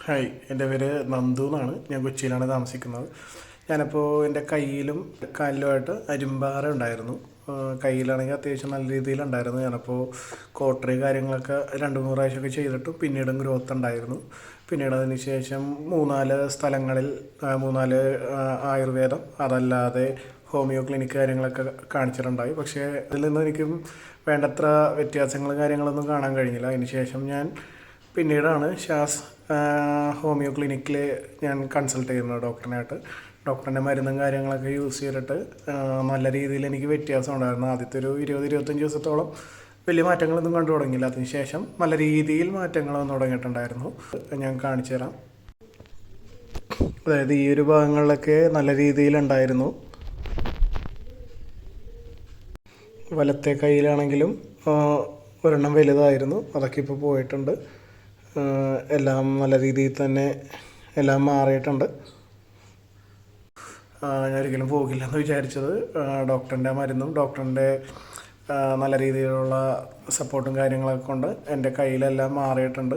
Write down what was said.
Hi, എൻ്റെ പേര് നന്ദു എന്നാണ്. ഞാൻ കൊച്ചിയിലാണ് താമസിക്കുന്നത്. ഞാനപ്പോൾ എൻ്റെ കയ്യിലും കാലിലുമായിട്ട് അരിമ്പാറ ഉണ്ടായിരുന്നു. കയ്യിലാണെങ്കിൽ അത്യാവശ്യം നല്ല രീതിയിലുണ്ടായിരുന്നു. ഞാനപ്പോൾ കോട്ടറി കാര്യങ്ങളൊക്കെ 2-3 പ്രാവശ്യമൊക്കെ ചെയ്തിട്ടും പിന്നീടും ഗ്രോത്ത് ഉണ്ടായിരുന്നു. പിന്നീട് അതിന് ശേഷം 3-4 സ്ഥലങ്ങളിൽ 3-4 ആയുർവേദം അതല്ലാതെ ഹോമിയോ ക്ലിനിക്ക് കാര്യങ്ങളൊക്കെ കാണിച്ചിട്ടുണ്ടായി. പക്ഷേ അതിൽ നിന്ന് എനിക്കും വേണ്ടത്ര വ്യത്യാസങ്ങൾ കാര്യങ്ങളൊന്നും കാണാൻ കഴിഞ്ഞില്ല. അതിന് ശേഷം ഞാൻ പിന്നീടാണ് ഹോമിയോ ക്ലിനിക്കിൽ ഞാൻ കൺസൾട്ട് ചെയ്യുന്നത് ഡോക്ടറിൻ്റെ മരുന്നും കാര്യങ്ങളൊക്കെ യൂസ് ചെയ്തിട്ട് നല്ല രീതിയിൽ എനിക്ക് വ്യത്യാസം ഉണ്ടായിരുന്നു. ആദ്യത്തെ ഒരു 20-25 ദിവസത്തോളം വലിയ മാറ്റങ്ങളൊന്നും കണ്ടു തുടങ്ങിയില്ല. അതിനുശേഷം നല്ല രീതിയിൽ മാറ്റങ്ങൾ വന്നു തുടങ്ങിയിട്ടുണ്ടായിരുന്നു. ഞാൻ കാണിച്ചു തരാം. അതായത് ഈ ഒരു ഭാഗങ്ങളിലൊക്കെ നല്ല രീതിയിലുണ്ടായിരുന്നു. വലത്തെ കയ്യിലാണെങ്കിലും ഒരെണ്ണം വലുതായിരുന്നു, അതൊക്കെ ഇപ്പോൾ പോയിട്ടുണ്ട്. എല്ലാം നല്ല രീതിയിൽ തന്നെ എല്ലാം മാറിയിട്ടുണ്ട്. ഞാൻ ഒരിക്കലും പോകില്ലെന്ന് വിചാരിച്ചത് ഡോക്ടറിൻ്റെ മരുന്നും ഡോക്ടറിൻ്റെ നല്ല രീതിയിലുള്ള സപ്പോർട്ടും കാര്യങ്ങളൊക്കെ കൊണ്ട് എൻ്റെ കയ്യിലെല്ലാം മാറിയിട്ടുണ്ട്.